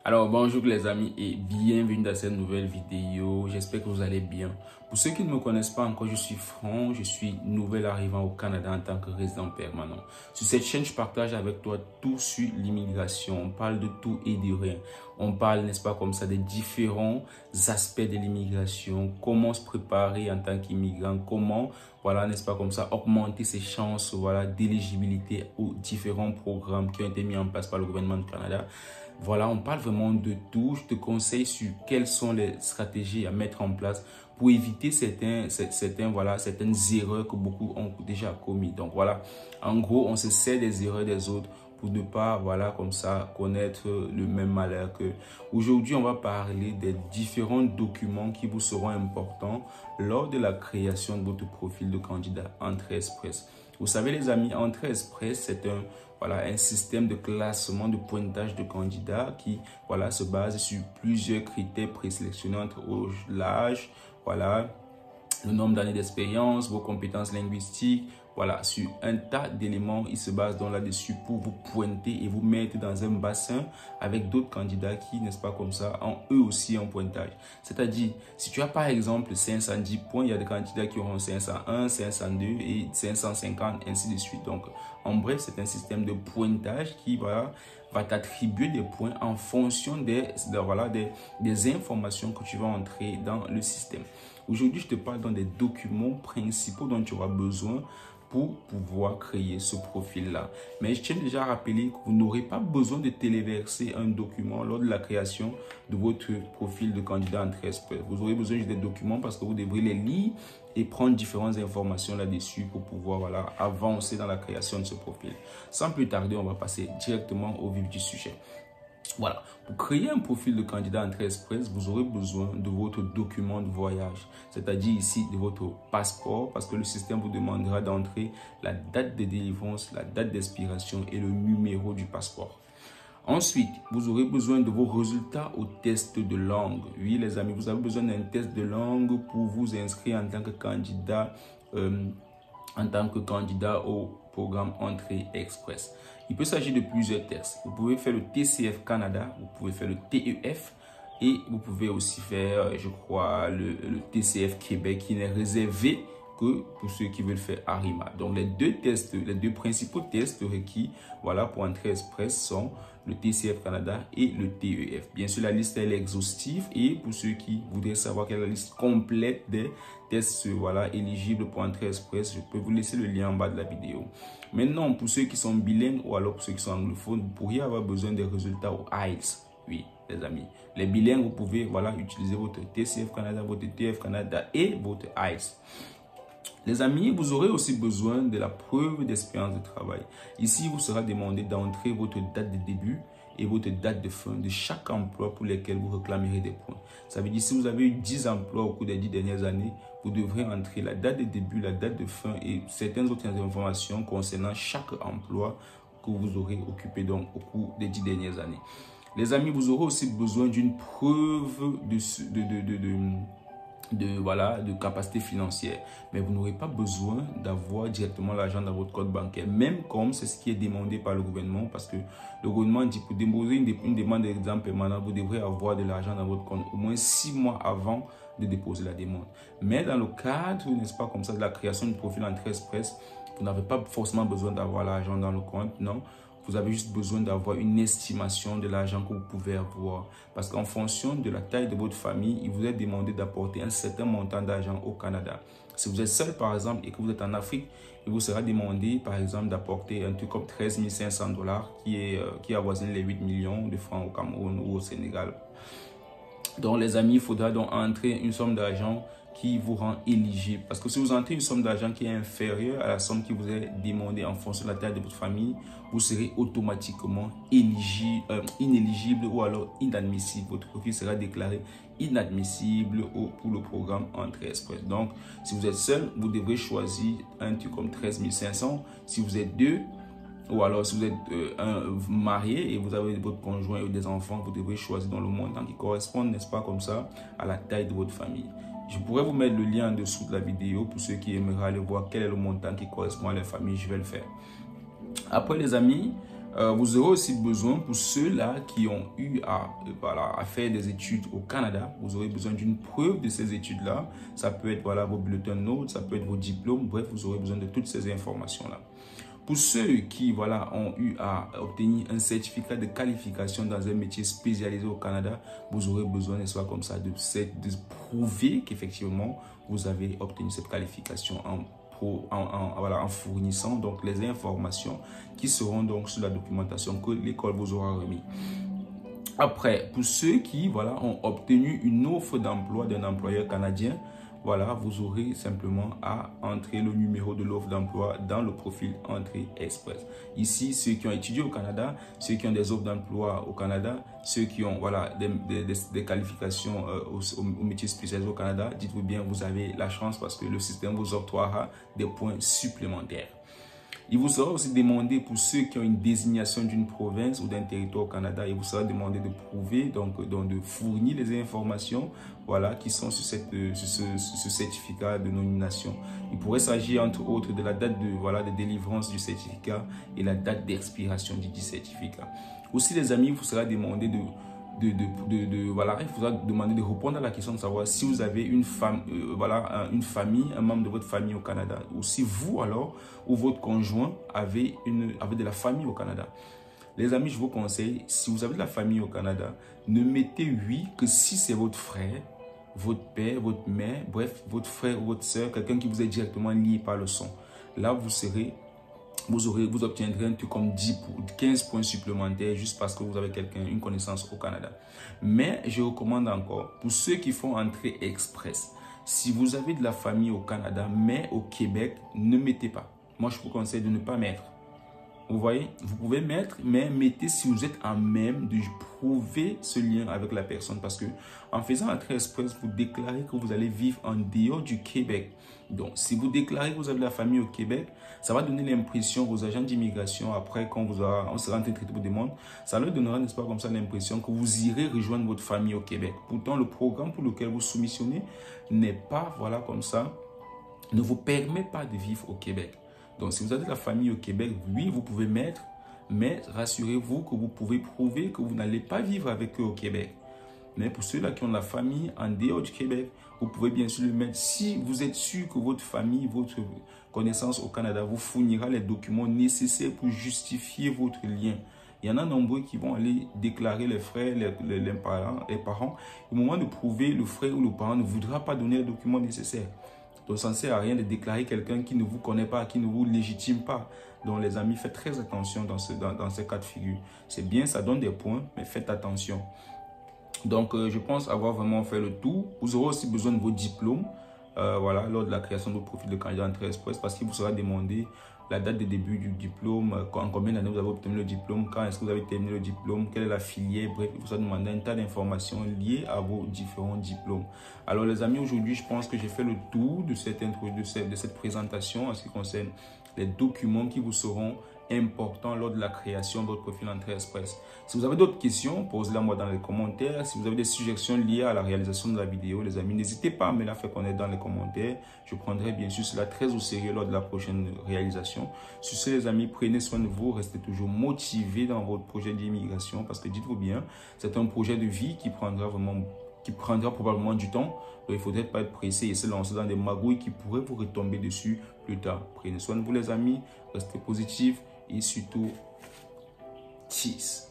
Alors bonjour les amis et bienvenue dans cette nouvelle vidéo. J'espère que vous allez bien. Pour ceux qui ne me connaissent pas encore, je suis Franck, je suis nouvel arrivant au Canada en tant que résident permanent. Sur cette chaîne, je partage avec toi tout sur l'immigration. On parle de tout et de rien. On parle, n'est-ce pas, comme ça, des différents aspects de l'immigration, comment se préparer en tant qu'immigrant, comment, voilà, n'est-ce pas, comme ça, augmenter ses chances, voilà, d'éligibilité aux différents programmes qui ont été mis en place par le gouvernement du Canada. Voilà, on parle vraiment de tout. Je te conseille sur quelles sont les stratégies à mettre en place pour éviter certaines erreurs que beaucoup ont déjà commises. Donc voilà, en gros, on se sert des erreurs des autres pour ne pas, voilà, comme ça, connaître le même malheur que. Aujourd'hui, on va parler des différents documents qui vous seront importants lors de la création de votre profil de candidat Entrée Express. Vous savez les amis, Entrée Express, c'est un système de classement de pointage de candidats qui se base sur plusieurs critères présélectionnés entre l'âge, le nombre d'années d'expérience, vos compétences linguistiques, sur un tas d'éléments. Il se base donc là-dessus pour vous pointer et vous mettre dans un bassin avec d'autres candidats qui, n'est-ce pas comme ça, ont eux aussi un pointage. C'est-à-dire, si tu as par exemple 510 points, il y a des candidats qui auront 501, 502 et 550, ainsi de suite. Donc, en bref, c'est un système de pointage qui va t'attribuer des points en fonction des informations que tu vas entrer dans le système. Aujourd'hui, je te parle dans des documents principaux dont tu auras besoin pour pouvoir créer ce profil-là. Mais je tiens déjà à rappeler que vous n'aurez pas besoin de téléverser un document lors de la création de votre profil de candidat Entrée Express. Vous aurez besoin des documents parce que vous devrez les lire et prendre différentes informations là-dessus pour pouvoir avancer dans la création de ce profil. Sans plus tarder, on va passer directement au vif du sujet. Voilà, pour créer un profil de candidat Entrée Express, vous aurez besoin de votre document de voyage, c'est-à-dire ici de votre passeport, parce que le système vous demandera d'entrer la date de délivrance, la date d'expiration et le numéro du passeport. Ensuite, vous aurez besoin de vos résultats au test de langue. Oui, les amis, vous avez besoin d'un test de langue pour vous inscrire en tant que candidat au programme Entrée Express. Il peut s'agir de plusieurs tests. Vous pouvez faire le TCF Canada, vous pouvez faire le TEF et vous pouvez aussi faire, je crois, le TCF Québec qui n'est réservé que pour ceux qui veulent faire ARIMA. Donc les deux principaux tests requis pour Entrée Express sont le TCF Canada et le TEF. Bien sûr, la liste elle est exhaustive et pour ceux qui voudraient savoir quelle est la liste complète des tests éligibles pour Entrée Express, je peux vous laisser le lien en bas de la vidéo. Maintenant, pour ceux qui sont bilingues ou alors pour ceux qui sont anglophones, vous pourriez avoir besoin des résultats au IELTS. Oui, les amis. Les bilingues, vous pouvez utiliser votre TCF Canada, votre TF Canada et votre IELTS. Les amis, vous aurez aussi besoin de la preuve d'expérience de travail. Ici, il vous sera demandé d'entrer votre date de début et votre date de fin de chaque emploi pour lequel vous réclamerez des points. Ça veut dire si vous avez eu 10 emplois au cours des 10 dernières années, vous devrez entrer la date de début, la date de fin et certaines autres informations concernant chaque emploi que vous aurez occupé donc au cours des 10 dernières années. Les amis, vous aurez aussi besoin d'une preuve de capacité financière, mais vous n'aurez pas besoin d'avoir directement l'argent dans votre compte bancaire, même comme c'est ce qui est demandé par le gouvernement, parce que le gouvernement dit pour déposer une demande de résident permanent, vous devrez avoir de l'argent dans votre compte au moins 6 mois avant de déposer la demande. Mais dans le cadre, n'est-ce pas, comme ça, de la création du profil Entrée Express, vous n'avez pas forcément besoin d'avoir l'argent dans le compte, non. Vous avez juste besoin d'avoir une estimation de l'argent que vous pouvez avoir. Parce qu'en fonction de la taille de votre famille, il vous est demandé d'apporter un certain montant d'argent au Canada. Si vous êtes seul, par exemple, et que vous êtes en Afrique, il vous sera demandé, par exemple, d'apporter un truc comme 13 500 $ qui avoisine les 8 millions de francs au Cameroun ou au Sénégal. Donc, les amis, il faudra donc entrer une somme d'argent qui vous rend éligible. Parce que si vous entrez une somme d'argent qui est inférieure à la somme qui vous est demandée en fonction de la taille de votre famille, vous serez automatiquement inéligible ou alors inadmissible. Votre profil sera déclaré inadmissible pour le programme Entrée Express. Donc, si vous êtes seul, vous devrez choisir un truc comme 13 500. Si vous êtes deux, ou alors si vous êtes marié et vous avez votre conjoint ou des enfants, vous devrez choisir dans le montant qui correspond, n'est-ce pas, comme ça, à la taille de votre famille. Je pourrais vous mettre le lien en dessous de la vidéo pour ceux qui aimeraient aller voir quel est le montant qui correspond à la famille. Je vais le faire. Après les amis, Vous aurez aussi besoin, pour ceux-là qui ont eu à faire des études au Canada, vous aurez besoin d'une preuve de ces études-là. Ça peut être vos bulletins de notes, ça peut être vos diplômes, bref, vous aurez besoin de toutes ces informations-là. Pour ceux qui ont eu à obtenir un certificat de qualification dans un métier spécialisé au Canada, vous aurez besoin, n'est-ce pas, comme ça, de prouver qu'effectivement, vous avez obtenu cette qualification en fournissant donc les informations qui seront donc sur la documentation que l'école vous aura remis. Après, pour ceux qui ont obtenu une offre d'emploi d'un employeur canadien, vous aurez simplement à entrer le numéro de l'offre d'emploi dans le profil Entrée Express. Ici, ceux qui ont étudié au Canada, ceux qui ont des offres d'emploi au Canada, ceux qui ont des qualifications au métier spécialisé au Canada, dites-vous bien, vous avez la chance parce que le système vous octroiera des points supplémentaires. Il vous sera aussi demandé, pour ceux qui ont une désignation d'une province ou d'un territoire au Canada, il vous sera demandé de prouver, donc de fournir les informations qui sont sur ce certificat de nomination. Il pourrait s'agir entre autres de la date de délivrance du certificat et la date d'expiration du certificat. Aussi, les amis, il vous sera demandé il faudra demander de répondre à la question de savoir si vous avez une famille, un membre de votre famille au Canada, ou si vous ou votre conjoint avez de la famille au Canada. Les amis, je vous conseille, si vous avez de la famille au Canada, ne mettez oui que si c'est votre frère, votre père, votre mère, bref, votre frère ou votre soeur, quelqu'un qui vous est directement lié par le sang. Là, vous obtiendrez un truc comme 15 points supplémentaires juste parce que vous avez une connaissance au Canada. Mais je recommande encore, pour ceux qui font Entrée Express, si vous avez de la famille au Canada, mais au Québec, ne mettez pas. Moi, je vous conseille de ne pas mettre. Vous voyez, vous pouvez mettre, mais mettez si vous êtes à même de prouver ce lien avec la personne. Parce que en faisant Entrée Express, vous déclarez que vous allez vivre en dehors du Québec. Donc, si vous déclarez que vous avez de la famille au Québec, ça va donner l'impression aux agents d'immigration, après, quand on sera en train de traiter vos demandes, ça leur donnera, n'est-ce pas, comme ça, l'impression que vous irez rejoindre votre famille au Québec. Pourtant, le programme pour lequel vous soumissionnez n'est pas, comme ça, ne vous permet pas de vivre au Québec. Donc, si vous avez de la famille au Québec, oui, vous pouvez mettre, mais rassurez-vous que vous pouvez prouver que vous n'allez pas vivre avec eux au Québec. Mais pour ceux-là qui ont de la famille en dehors du Québec, vous pouvez bien sûr le mettre. Si vous êtes sûr que votre famille, votre connaissance au Canada vous fournira les documents nécessaires pour justifier votre lien. Il y en a nombreux qui vont aller déclarer les frères, les parents. Au moment de prouver, le frère ou le parent ne voudra pas donner les documents nécessaires. Donc, ça ne sert à rien de déclarer quelqu'un qui ne vous connaît pas, qui ne vous légitime pas. Donc, les amis, faites très attention dans ces cas de figure. C'est bien, ça donne des points, mais faites attention. Donc, je pense avoir vraiment fait le tour. Vous aurez aussi besoin de vos diplômes, lors de la création de votre profil de candidat Entrée Express, parce qu'il vous sera demandé la date de début du diplôme, en combien d'années vous avez obtenu le diplôme, quand est-ce que vous avez terminé le diplôme, quelle est la filière, bref, il vous sera demandé un tas d'informations liées à vos différents diplômes. Alors les amis, aujourd'hui, je pense que j'ai fait le tour de cette présentation en ce qui concerne les documents qui vous seront important lors de la création de votre profil Entrée Express. Si vous avez d'autres questions, posez-les moi dans les commentaires. Si vous avez des suggestions liées à la réalisation de la vidéo, les amis, n'hésitez pas à me la faire connaître dans les commentaires. Je prendrai bien sûr cela très au sérieux lors de la prochaine réalisation. Sur ce, les amis, prenez soin de vous, restez toujours motivés dans votre projet d'immigration parce que dites-vous bien, c'est un projet de vie qui prendra probablement du temps. Donc, il ne faudrait pas être pressé et se lancer dans des magouilles qui pourraient vous retomber dessus plus tard. Prenez soin de vous, les amis, restez positifs et surtout, cheese.